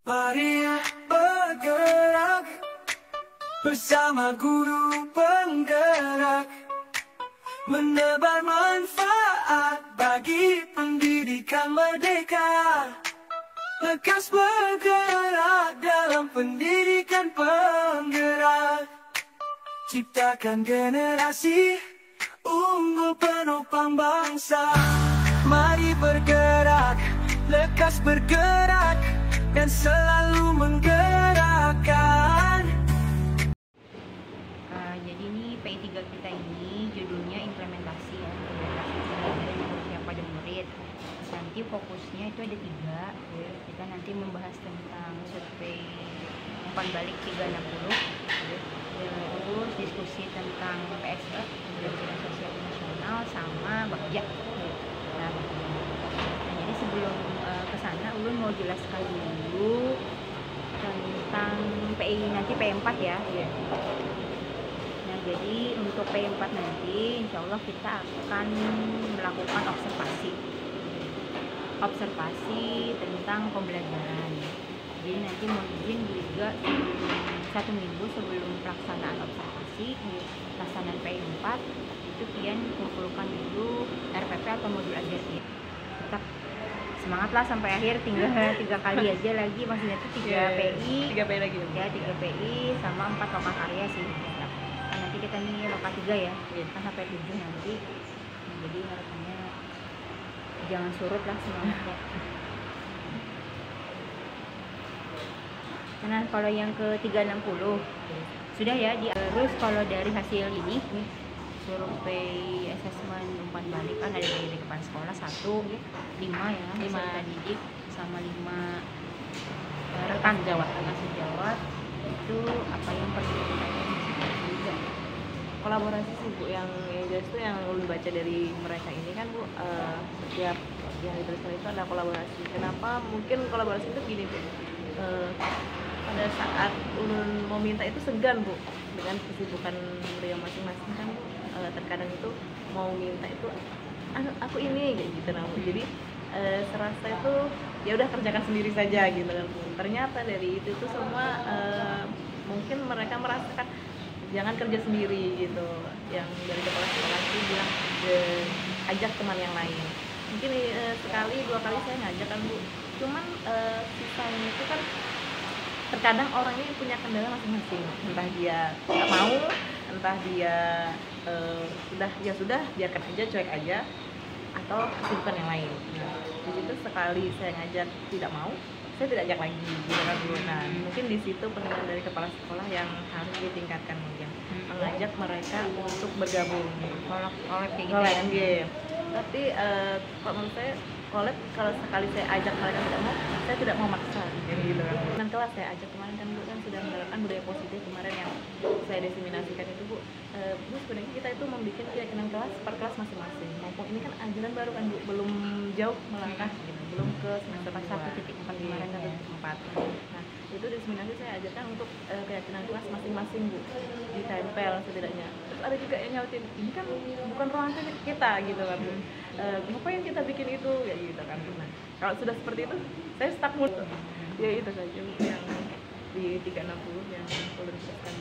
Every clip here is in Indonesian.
Mari bergerak bersama guru penggerak, menebar manfaat bagi pendidikan merdeka. Lekas bergerak dalam pendidikan penggerak, ciptakan generasi unggul penopang bangsa. Mari bergerak, lekas bergerak, dan selalu menggerakkan. Jadi ini PI 3 kita ini judulnya implementasi ya, implementasi pembelajaran pada murid. Nanti fokusnya itu ada 3 ya. Kita nanti membahas tentang survei umpan balik 360 ya. Terus diskusi tentang PSE, pembelajaran sosial nasional, sama Bagja ya. Nah, jadi sebelum ke sana Ulun mau jelaskan dulu tentang PI nanti P4 ya. Nah, jadi untuk P4 nanti insya Allah kita akan melakukan observasi tentang pembelajaran. Jadi nanti mau izin juga 1 minggu sebelum pelaksanaan observasi, pelaksanaan P4 itu pian kumpulkan dulu RPP atau modul ajar. Tetap semangatlah sampai akhir, tinggal 3 kali aja lagi, maksudnya itu 3 PI, 3 PI lagi ya, 3 PI sama 4 loka karya sih. Nah, nanti kita nih loka 3 ya, kan sampai 7 nanti. Nah, jadi harapannya jangan surut lah semangatnya. Nah, kalau yang ke 360 sudah ya. Terus kalau dari hasil ini survei asesmen umpan balik kan ada dari kepala sekolah 1, 5 ya, 5 didik sama 5 rekan sejawat. Itu apa yang perlu juga kolaborasi sih Bu, yang jelas tuh yang Ulun baca dari mereka ini kan Bu, setiap yang dituliskan itu ada kolaborasi. Kenapa mungkin kolaborasi itu gini Bu, pada saat Ulun mau minta itu segan Bu, dengan kesibukan beliau masing-masing kan Bu, terkadang itu mau minta itu aku ini kayak gitu nah Bu. Jadi serasa itu ya udah kerjakan sendiri saja gitu kan Bu. Ternyata dari itu tuh semua mungkin mereka merasakan jangan kerja sendiri gitu. Yang dari kepala sekolah itu bilang ajak teman yang lain. Mungkin sekali 2 kali saya ngajak kan Bu. Cuman sisanya itu kan terkadang orang ini punya kendala masing-masing. Entah dia nggak mau, entah dia sudah biarkan aja, cuek aja, atau kesibukan yang lain. Nah, di situ sekali saya ngajak tidak mau, saya tidak ajak lagi gitu kan Bu. Nah, mungkin di situ peran dari kepala sekolah yang harus ditingkatkan mungkin, mengajak mereka untuk bergabung kolab kayak gitu ya. Tapi kalau menurut saya kalau sekali saya ajak mereka tidak mau, saya tidak mau maksa gitu kan. Dan kelas saya ajak kemarin kan Bu, kan sudah menerapkan budaya positif kemarin yang saya diseminasikan itu Bu. Bu, sebenarnya kita itu membuat keyakinan kelas per kelas masing-masing. Maupun ini kan ajaran baru kan Bu, belum jauh melangkah gitu, belum ke semester 1.4 kemarin 1.4. Nah, itu diseminasi saya ajarkan untuk keyakinan kelas masing-masing Bu, ditempel setidaknya. Terus ada juga yang nyautin, ini kan bukan ruangan kita gitu kan Bu. Ngapain kita bikin itu ya gitu kan. Nah, kalau sudah seperti itu saya stuck mulu. Ya itu saja yang di 360 yang perlu dijelaskan.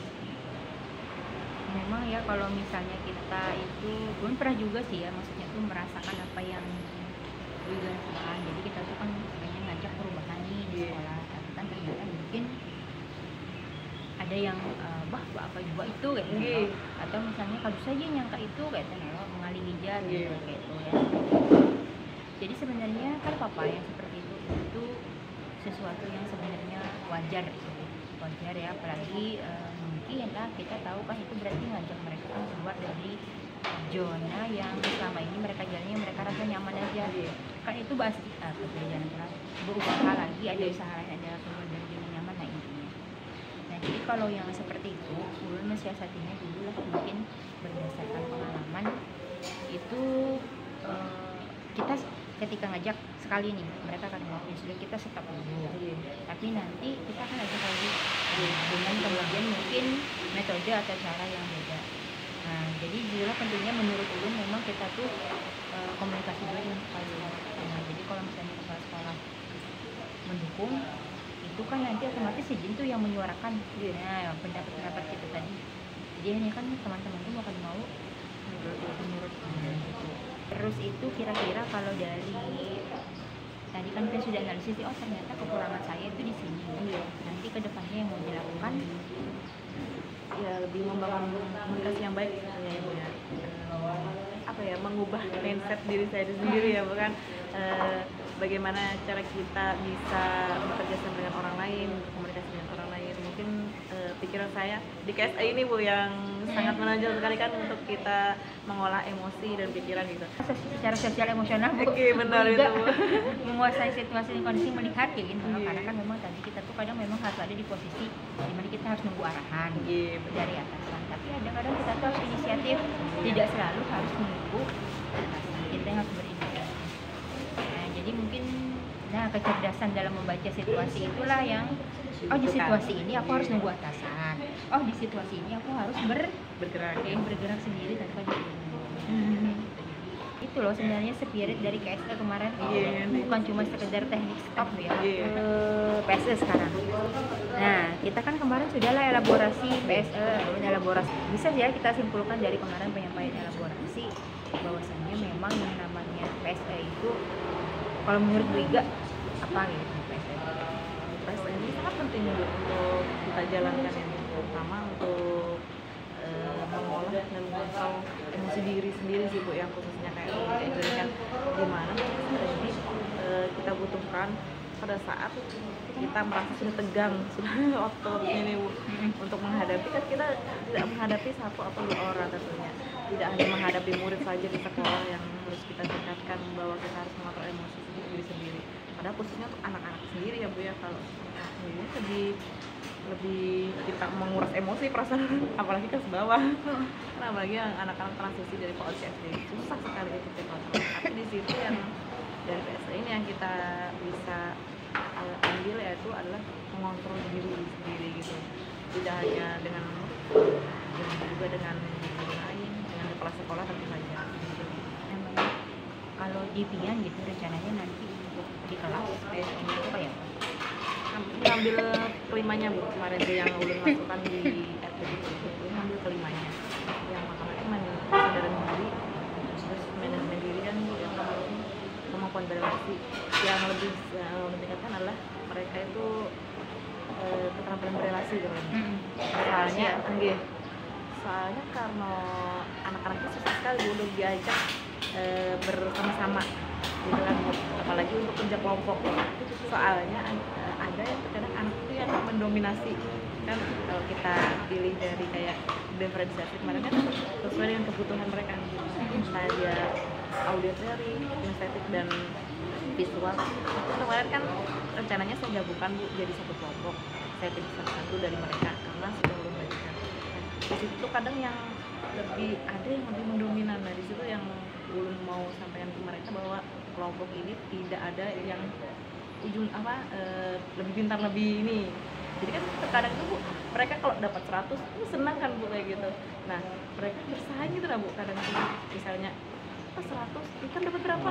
Memang ya kalau misalnya kita itu belum pernah juga sih ya, maksudnya tuh merasakan apa yang dirasakan. Jadi kita tuh kan pengen ngajak perubahan nih di sekolah, tapi kan ternyata mungkin ada yang apa juga itu kayak gitu. Atau misalnya kalau saja nyangka itu kayak mengalih hijab gitu kayak itu ya. Jadi sebenarnya kan papa yang seperti itu sesuatu yang sebenarnya wajar ya, apalagi mungkin lah kita tahu kan itu berarti ngajak mereka kan keluar dari zona yang selama ini mereka jalannya mereka rasa nyaman aja. Kan itu pasti perjalanan kelas berusaha lagi, ada usaha lain, ada keluar dari zona nyaman lah intinya. Nah, jadi kalau yang seperti itu ulun mensiasatinya dulu lah, mungkin berdasarkan pengalaman itu kita ketika ngajak sekali nih mereka akan mau ya sudah kita stop dulu, tapi nanti kita akan ajak lagi dengan kemudian mungkin metode atau cara yang beda. Nah, jadi juga tentunya menurut ulun memang kita tuh komunikasi dulu dengan kepala sekolah. Nah, jadi kalau misalnya kepala sekolah mendukung itu kan nanti otomatis si Jin tuh yang menyuarakan pendapat-pendapat kita tadi. Jadi hanya kan teman-teman tuh akan mau menurut terus itu kira-kira kalau dari tadi kan kita sudah analisis, oh ternyata kekurangan saya itu di sini. Nanti kedepannya yang mau dilakukan ya lebih membangun komunikasi yang baik ya ibu ya. Apa ya, mengubah mindset diri saya sendiri ya, bukan bagaimana cara kita bisa bekerja sama dengan orang lain, komunikasi dengan orang lain. Mungkin pikiran saya di KSA ini Bu yang sangat menonjol sekali kan untuk kita mengolah emosi dan pikiran gitu. Secara sosial emosional Bu, Oke, benar itu Bu. menguasai situasi dan kondisi, melihat kayak gitu. Karena kan memang tadi kita tuh kadang memang harus ada di posisi dimana kita harus nunggu arahan dari atasan. Tapi kadang-kadang kita tuh harus inisiatif, tidak selalu harus menunggu atasan. Kita yang harus berinisiatif. Nah, jadi mungkin kecerdasan dalam membaca situasi itulah yang di situasi ini aku harus nunggu atasan. Oh, di situasi ini aku harus bergerak sendiri tanpa ditunggu. Itu loh sebenarnya spirit dari KSE kemarin. Bukan cuma sekedar teknik stop ya. PSE sekarang. Nah, kita kan kemarin sudahlah elaborasi PSE, elaborasi. Bisa ya kita simpulkan dari kemarin penyampaian elaborasi bahwasannya memang yang namanya PSE itu, kalau menurut Bu Iga apa gitu PSE? PSE ini sangat penting untuk kita jalankan yang pertama untuk mengolah dan mengontrol emosi diri sendiri sih Bu, yang khususnya kayak ini kan gimana jadi kita butuhkan pada saat kita merasa sudah tegang, sudah waktu ini Bu, untuk menghadapi, kan kita tidak menghadapi satu atau dua orang tentunya, tidak hanya menghadapi murid saja di sekolah yang harus kita tingkatkan bahwa kita harus mengatur emosi diri sendiri, padahal khususnya untuk anak-anak sendiri ya Bu ya. Kalau anak sendiri lebih kita menguras emosi perasaan apalagi ke bawah, karena apalagi yang anak-anak transisi dari PAUD ke SD susah sekali itu kontrol. Tapi di situ yang dari PSE ini yang kita bisa ambil yaitu adalah mengontrol diri sendiri gitu, tidak hanya dengan juga dengan lain, dengan kepala sekolah tentu saja gitu. Kalau di Pian gitu rencananya nanti untuk di kelas PSE itu apa ya? Ngambil kelimanya Bu, kemarin tuh yang ulun masukkan di RPD itu ngambil kelimanya, yang makanya itu kesadaran diri, terus manajemen diri kan yang kemampuan berrelasi. Yang lebih meningkatkan adalah mereka itu keterampilan berrelasi gitu. Soalnya karena anak-anak itu susah sekali untuk diajak bersama-sama gitu kan, apalagi untuk kerja kelompok. Soalnya ada yang terkadang anak itu yang mendominasi kan, kalau kita pilih dari kayak diferensiasi kemarin kan sesuai dengan kebutuhan mereka, misalnya dia auditory, kinestetik dan visual. Itu kemarin kan rencananya saya gabungkan Bu jadi satu kelompok, saya pilih salah satu dari mereka karena sudah belum bagikan. Di situ tuh kadang yang lebih ada yang lebih mendominan. Nah di situ yang belum mau sampaikan ke mereka bahwa kelompok ini tidak ada yang ujung lebih pintar lebih ini. Jadi kan terkadang itu Bu, mereka kalau dapat 100 itu senang kan Bu kayak gitu. Nah mereka bersaing gitu lah Bu, kadang itu misalnya 100 ikan dapat berapa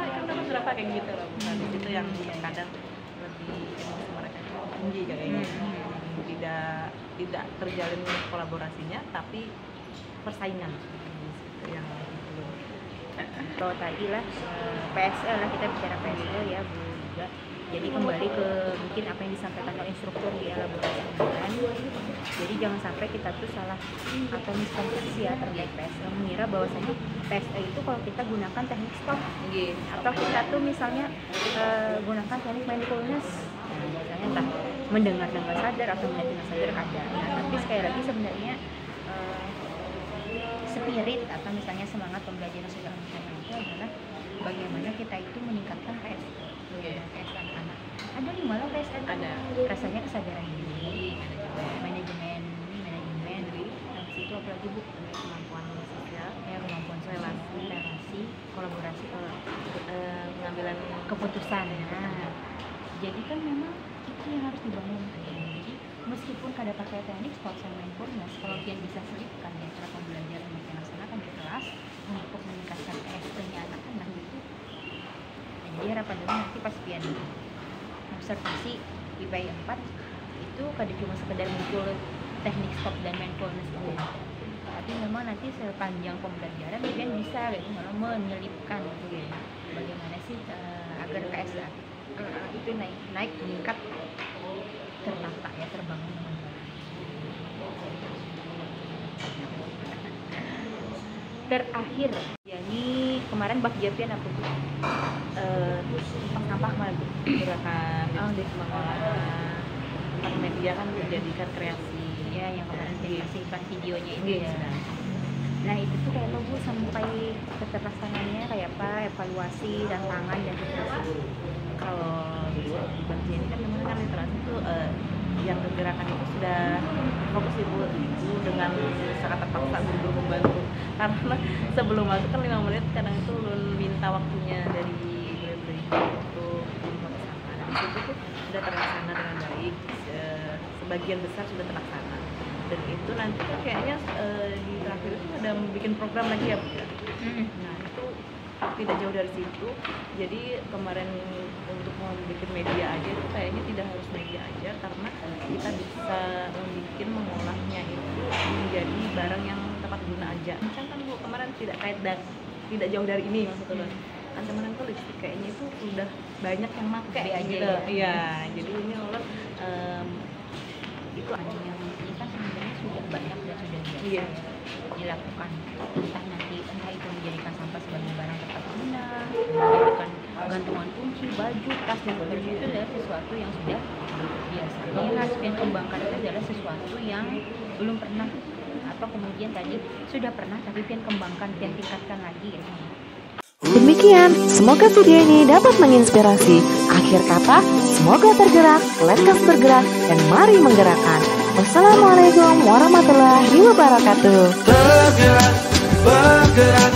kayak gitu lah Bu. Nah di situ yang kadang lebih emosi mereka tinggi kayak gitu. Tidak terjalin kolaborasinya tapi persaingan yang belum. Kalau tadi lah PSE lah, kita bicara PSE ya Bu juga. Jadi kembali ke mungkin apa yang disampaikan oleh instruktur di elaborasi kemarin. Jadi jangan sampai kita tuh salah atau miskonsepsi ya terkait PSE, mengira bahwasanya PSE itu kalau kita gunakan teknik stop atau kita tuh misalnya gunakan teknik mindfulness, misalnya entah mendengar dengan sadar atau melihat dengan sadar ada. Nah, tapi sekali lagi sebenarnya spirit atau misalnya semangat pembelajaran sosial emosional itu adalah bagaimana kita itu meningkatkan PSE. Anak-anak ada di malah PSE ada rasanya kesadaran diri, manajemen habis itu apa lagi Bu? Kemampuan sosial, Kemampuan relasi, kolaborasi, pengambilan keputusan. Nah, jadi kan memang itu yang harus dibangun. Jadi meskipun kada pakai teknik sports and mindfulness, kalau dia bisa selipkan ya cara pembelajaran yang dilaksanakan di kelas untuk meningkatkan PSE-nya anak-anak itu. Jadi harapan dulu nanti pas pian observasi IPA 4 itu kadang cuma sekedar muncul teknik stop dan mindfulness gitu. Tapi memang nanti sepanjang pembelajaran Pian bisa gitu malah menyelipkan gitu ya. Bagaimana sih agar KSA itu naik meningkat tertata ya, terbangun dengan baik. Terakhir ya, ini kemarin Bagja Pian apa tuh? Sampah kemarin tuh gerakan mengolah sampah media kan menjadikan kreasi Ya yang kemarin Pian kasih iklan videonya itu Iya, ya. Nah itu tuh kayak apa Bu, sampai keterlaksananya kayak apa, evaluasi, tantangan dan seterusnya. kalau di bagian ini kan memang kan literasi itu yang gerakan itu sudah fokus ibu dengan sangat terpaksa guru membantu karena sebelum masuk kan 5 menit kadang itu ulun minta waktunya dari untuk membuat sana. Nah, di situ tuh sudah terlaksana dengan baik, sebagian besar sudah terlaksana dan itu nanti kan kayaknya di terakhir itu ada bikin program lagi ya Bu. Nah itu tidak jauh dari situ, jadi kemarin untuk membuat media aja itu kayaknya tidak harus media aja karena kita bisa membuat mengolahnya itu menjadi barang yang tepat guna aja. Macam kan Bu kemarin tidak jauh dari ini maksudnya ancaman itu listrik kayaknya itu sudah banyak yang pakai aja gitu. ya. Iya, jadi ini ulun itu Yang ini kan sebenarnya sudah banyak dan sudah biasa Iya. ya dilakukan, entah itu menjadikan sampah sebagai barang tepat guna, menjadikan gantungan kunci, baju, tas dan sebagainya itu adalah sesuatu yang sudah biasa. Yang harus Pian kembangkan itu adalah sesuatu yang belum pernah atau kemudian tadi sudah pernah tapi Pian kembangkan, Pian tingkatkan lagi ya. Demikian, semoga video ini dapat menginspirasi. Akhir kata, semoga tergerak, lekas bergerak, dan mari menggerakkan. Wassalamualaikum warahmatullahi wabarakatuh. Bergerak, bergerak